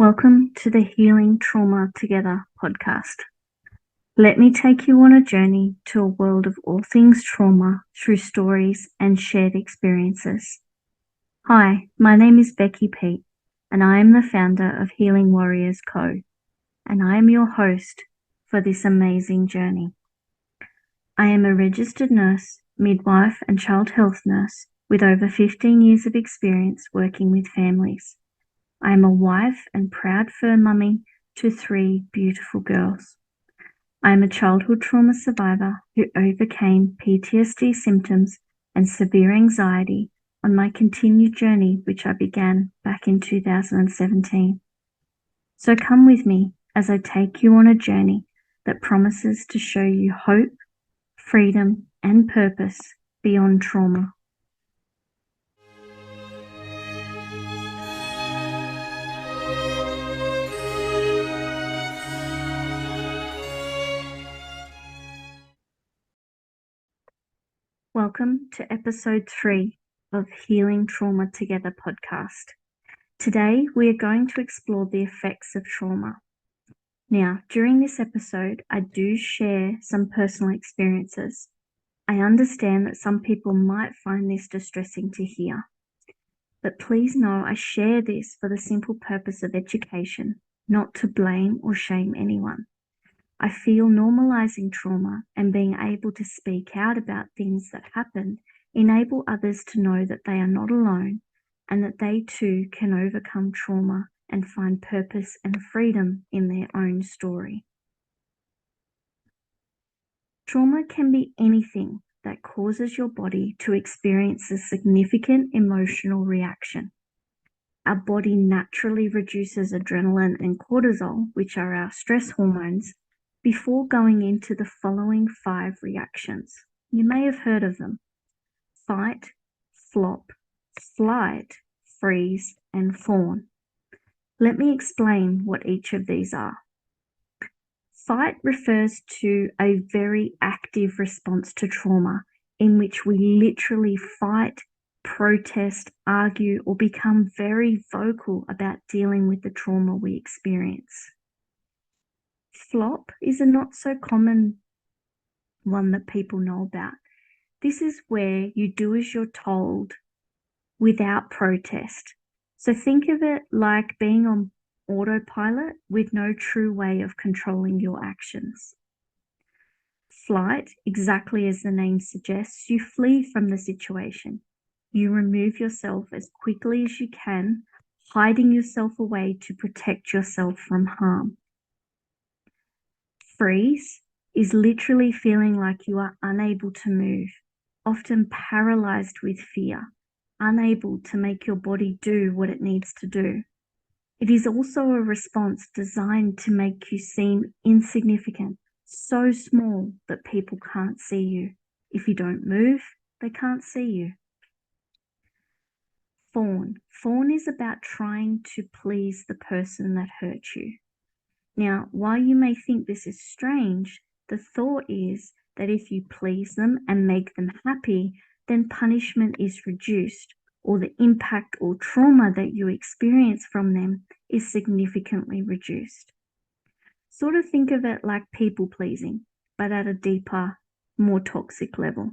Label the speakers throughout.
Speaker 1: Welcome to the Healing Trauma Together podcast. Let me take you on a journey to a world of all things trauma through stories and shared experiences. Hi, my name is Becky Pete, and I am the founder of Healing Warriors Co., and I am your host for this amazing journey. I am a registered nurse, midwife, and child health nurse with over 15 years of experience working with families. I am a wife and proud fur mummy to 3 beautiful girls. I am a childhood trauma survivor who overcame PTSD symptoms and severe anxiety on my continued journey, which I began back in 2017. So come with me as I take you on a journey that promises to show you hope, freedom, and purpose beyond trauma. Welcome to episode 3 of Healing Trauma Together podcast. Today, we are going to explore the effects of trauma. Now, during this episode, I do share some personal experiences. I understand that some people might find this distressing to hear, but please know I share this for the simple purpose of education, not to blame or shame anyone. I feel normalizing trauma and being able to speak out about things that happened enable others to know that they are not alone and that they too can overcome trauma and find purpose and freedom in their own story. Trauma can be anything that causes your body to experience a significant emotional reaction. Our body naturally reduces adrenaline and cortisol, which are our stress hormones, before going into the following 5 reactions. You may have heard of them: fight, flop, flight, freeze, and fawn. Let me explain what each of these are. Fight refers to a very active response to trauma in which we literally fight, protest, argue, or become very vocal about dealing with the trauma we experience. Flop is a not so common one that people know about. This is where you do as you're told without protest. So think of it like being on autopilot with no true way of controlling your actions. Flight, exactly as the name suggests, you flee from the situation. You remove yourself as quickly as you can, hiding yourself away to protect yourself from harm. Freeze is literally feeling like you are unable to move, often paralyzed with fear, unable to make your body do what it needs to do. It is also a response designed to make you seem insignificant, so small that people can't see you. If you don't move, they can't see you. Fawn. Fawn is about trying to please the person that hurt you. Now, while you may think this is strange, the thought is that if you please them and make them happy, then punishment is reduced, or the impact or trauma that you experience from them is significantly reduced. Sort of think of it like people pleasing, but at a deeper, more toxic level.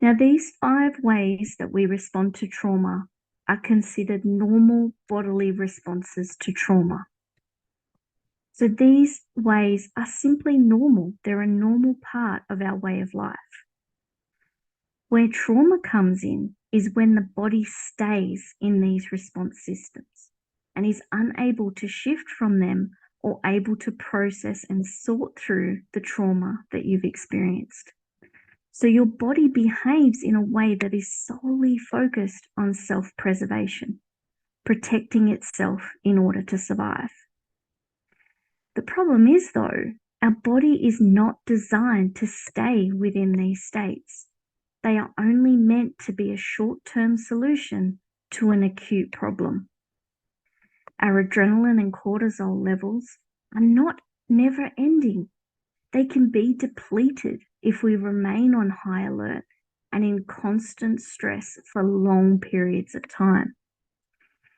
Speaker 1: Now, these 5 ways that we respond to trauma are considered normal bodily responses to trauma. So these ways are simply normal. They're a normal part of our way of life. Where trauma comes in is when the body stays in these response systems and is unable to shift from them or able to process and sort through the trauma that you've experienced. So your body behaves in a way that is solely focused on self-preservation, protecting itself in order to survive. The problem is, though, our body is not designed to stay within these states. They are only meant to be a short-term solution to an acute problem. Our adrenaline and cortisol levels are not never ending. They can be depleted if we remain on high alert and in constant stress for long periods of time.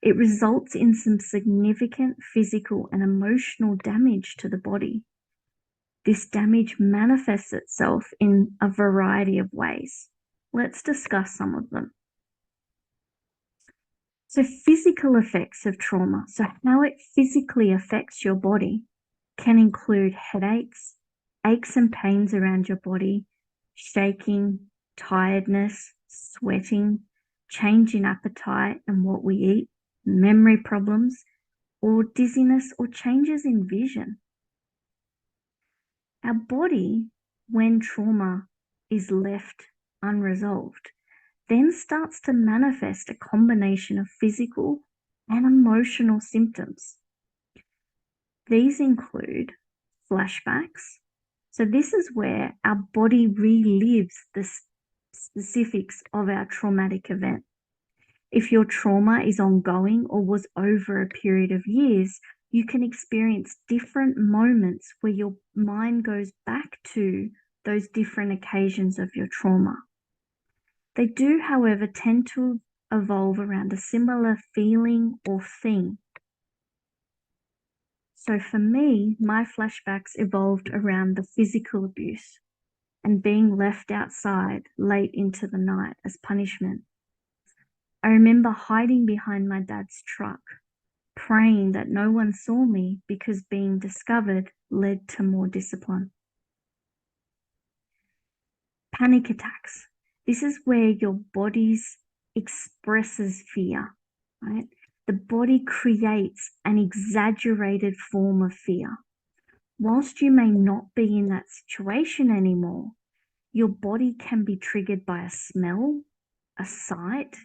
Speaker 1: It results in some significant physical and emotional damage to the body. This damage manifests itself in a variety of ways. Let's discuss some of them. So, physical effects of trauma, so how it physically affects your body, can include headaches, aches and pains around your body, shaking, tiredness, sweating, change in appetite and what we eat, memory problems, or dizziness or changes in vision. Our body, when trauma is left unresolved, then starts to manifest a combination of physical and emotional symptoms. These include flashbacks. So this is where our body relives the specifics of our traumatic event. If your trauma is ongoing or was over a period of years, you can experience different moments where your mind goes back to those different occasions of your trauma. They do, however, tend to evolve around a similar feeling or theme. So for me, my flashbacks evolved around the physical abuse and being left outside late into the night as punishment. I remember hiding behind my dad's truck, praying that no one saw me because being discovered led to more discipline. Panic attacks. This is where your body expresses fear, right? The body creates an exaggerated form of fear. Whilst you may not be in that situation anymore, your body can be triggered by a smell, a sight,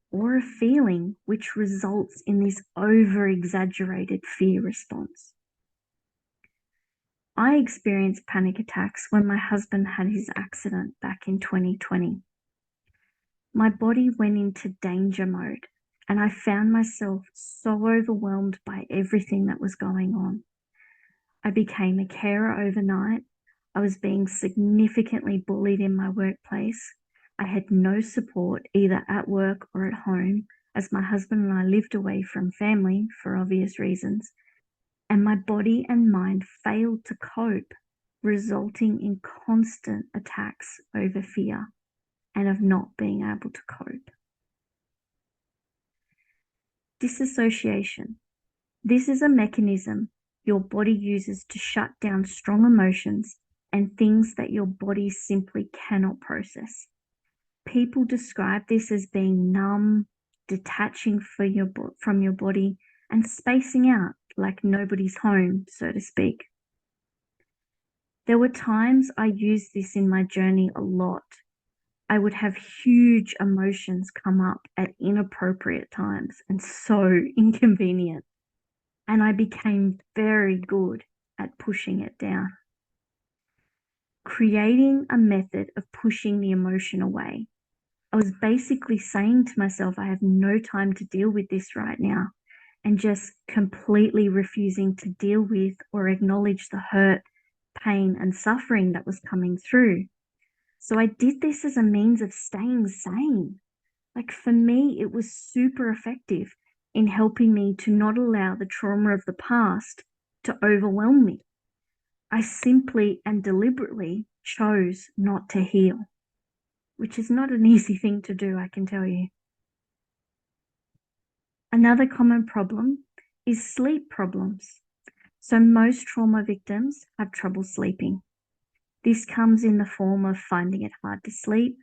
Speaker 1: or a feeling which results in this over-exaggerated fear response. I experienced panic attacks when my husband had his accident back in 2020. My body went into danger mode, and I found myself so overwhelmed by everything that was going on. I became a carer overnight. I was being significantly bullied in my workplace. I had no support either at work or at home, as my husband and I lived away from family for obvious reasons, and my body and mind failed to cope, resulting in constant attacks over fear and of not being able to cope. Disassociation. This is a mechanism your body uses to shut down strong emotions and things that your body simply cannot process. People describe this as being numb, detaching from your body, and spacing out like nobody's home, so to speak. There were times I used this in my journey a lot. I would have huge emotions come up at inappropriate times and so inconvenient. And I became very good at pushing it down. Creating a method of pushing the emotion away. I was basically saying to myself, I have no time to deal with this right now, and just completely refusing to deal with or acknowledge the hurt, pain, and suffering that was coming through. So I did this as a means of staying sane. Like for me, it was super effective in helping me to not allow the trauma of the past to overwhelm me. I simply and deliberately chose not to heal, which is not an easy thing to do, I can tell you. Another common problem is sleep problems. So most trauma victims have trouble sleeping. This comes in the form of finding it hard to sleep,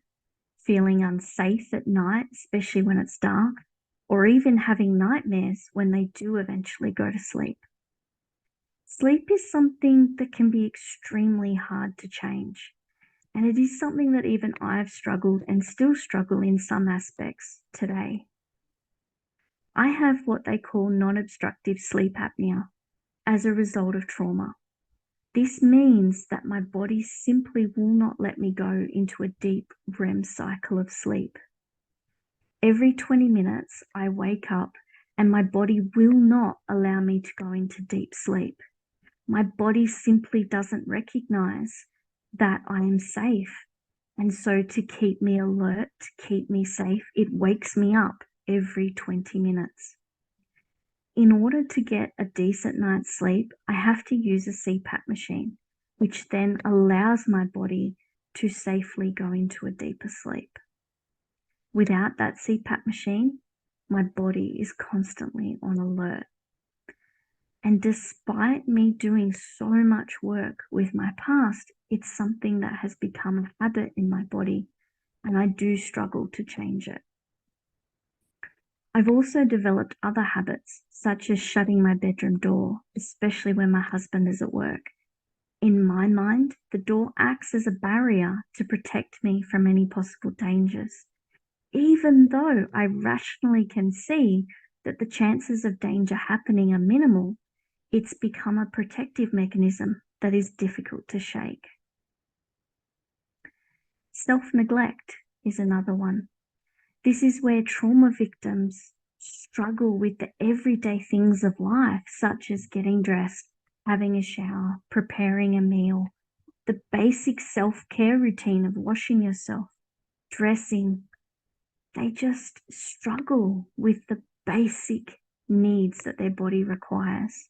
Speaker 1: feeling unsafe at night, especially when it's dark, or even having nightmares when they do eventually go to sleep. Sleep is something that can be extremely hard to change, and it is something that even I've struggled and still struggle in some aspects today. I have what they call non-obstructive sleep apnea as a result of trauma. This means that my body simply will not let me go into a deep REM cycle of sleep. Every 20 minutes, I wake up and my body will not allow me to go into deep sleep. My body simply doesn't recognize that I am safe. And so to keep me alert, to keep me safe, it wakes me up every 20 minutes. in order to get a decent night's sleep, I have to use a CPAP machine, which then allows my body to safely go into a deeper sleep. Without that CPAP machine, my body is constantly on alert. And despite me doing so much work with my past, it's something that has become a habit in my body, and I do struggle to change it. I've also developed other habits, such as shutting my bedroom door, especially when my husband is at work. In my mind, the door acts as a barrier to protect me from any possible dangers. Even though I rationally can see that the chances of danger happening are minimal, it's become a protective mechanism that is difficult to shake. Self-neglect is another one. This is where trauma victims struggle with the everyday things of life, such as getting dressed, having a shower, preparing a meal, the basic self-care routine of washing yourself, dressing. They just struggle with the basic needs that their body requires.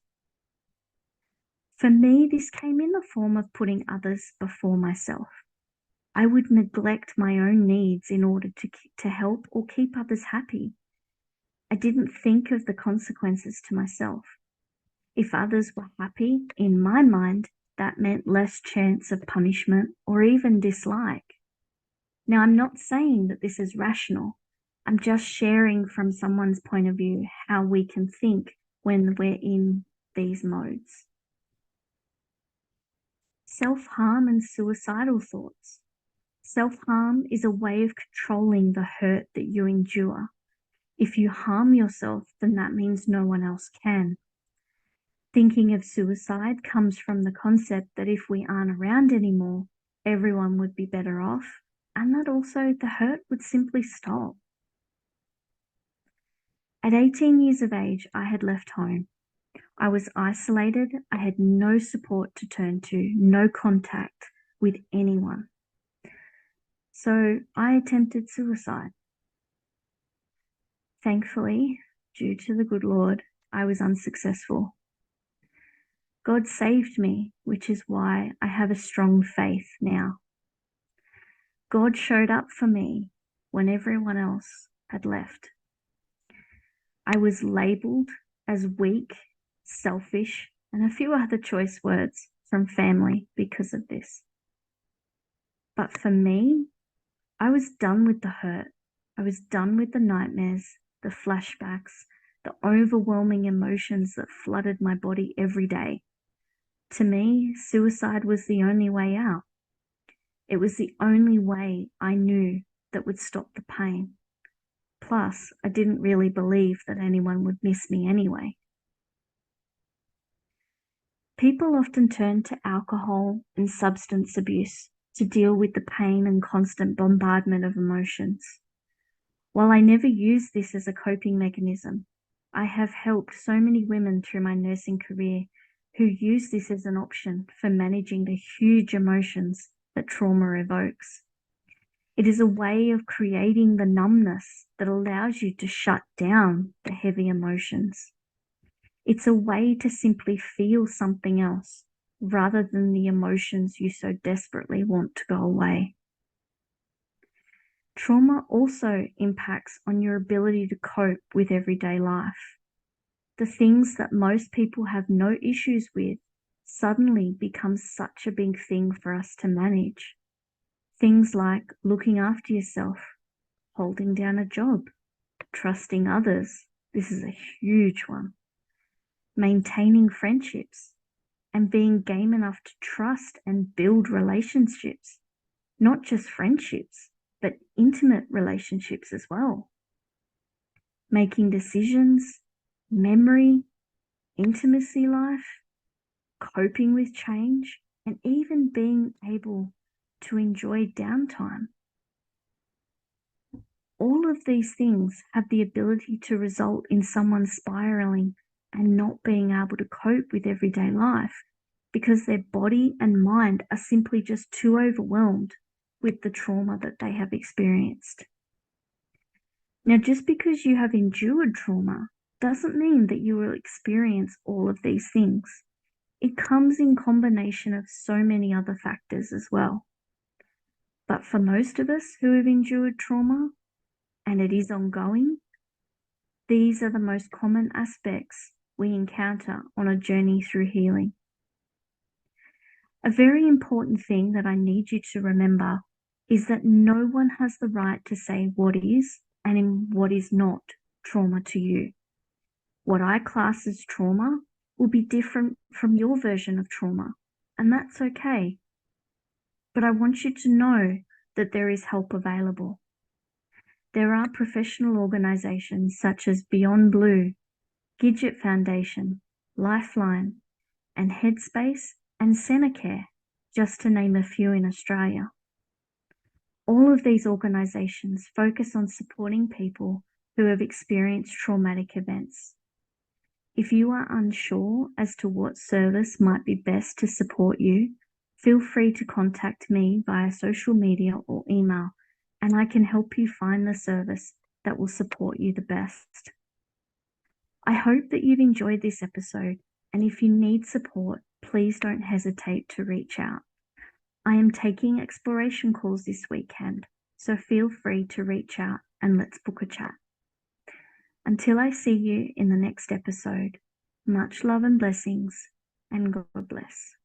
Speaker 1: For me, this came in the form of putting others before myself. I would neglect my own needs in order to help or keep others happy. I didn't think of the consequences to myself. If others were happy, in my mind, that meant less chance of punishment or even dislike. Now, I'm not saying that this is rational. I'm just sharing from someone's point of view how we can think when we're in these modes. Self-harm and suicidal thoughts. Self-harm is a way of controlling the hurt that you endure. If you harm yourself, then that means no one else can. Thinking of suicide comes from the concept that if we aren't around anymore, everyone would be better off, and that also the hurt would simply stop. At 18 years of age, I had left home. I was isolated. I had no support to turn to, no contact with anyone. So I attempted suicide. Thankfully, due to the good Lord, I was unsuccessful. God saved me, which is why I have a strong faith now. God showed up for me when everyone else had left. I was labeled as weak, selfish, and a few other choice words from family because of this. But for me, I was done with the hurt. I was done with the nightmares, the flashbacks, the overwhelming emotions that flooded my body every day. To me, suicide was the only way out. It was the only way I knew that would stop the pain. Plus, I didn't really believe that anyone would miss me anyway. People often turn to alcohol and substance abuse to deal with the pain and constant bombardment of emotions. While I never used this as a coping mechanism, I have helped so many women through my nursing career who use this as an option for managing the huge emotions that trauma evokes. It is a way of creating the numbness that allows you to shut down the heavy emotions. It's a way to simply feel something else rather than the emotions you so desperately want to go away. Trauma also impacts on your ability to cope with everyday life. The things that most people have no issues with suddenly become such a big thing for us to manage. Things like looking after yourself, holding down a job, trusting others. This is a huge one. Maintaining friendships and being game enough to trust and build relationships, not just friendships, but intimate relationships as well. Making decisions, memory, intimacy life, coping with change, and even being able to enjoy downtime. All of these things have the ability to result in someone spiraling and not being able to cope with everyday life because their body and mind are simply just too overwhelmed with the trauma that they have experienced. Now, just because you have endured trauma doesn't mean that you will experience all of these things. It comes in combination of so many other factors as well. But for most of us who have endured trauma, and it is ongoing, these are the most common aspects we encounter on a journey through healing. A very important thing that I need you to remember is that no one has the right to say what is and what is not trauma to you. What I class as trauma will be different from your version of trauma, and that's okay. But I want you to know that there is help available. There are professional organizations such as Beyond Blue, Gidget Foundation, Lifeline, and Headspace and Centacare, just to name a few in Australia. All of these organizations focus on supporting people who have experienced traumatic events. If you are unsure as to what service might be best to support you, feel free to contact me via social media or email, and I can help you find the service that will support you the best. I hope that you've enjoyed this episode, and if you need support, please don't hesitate to reach out. I am taking exploration calls this weekend, so feel free to reach out and let's book a chat. Until I see you in the next episode, much love and blessings, and God bless.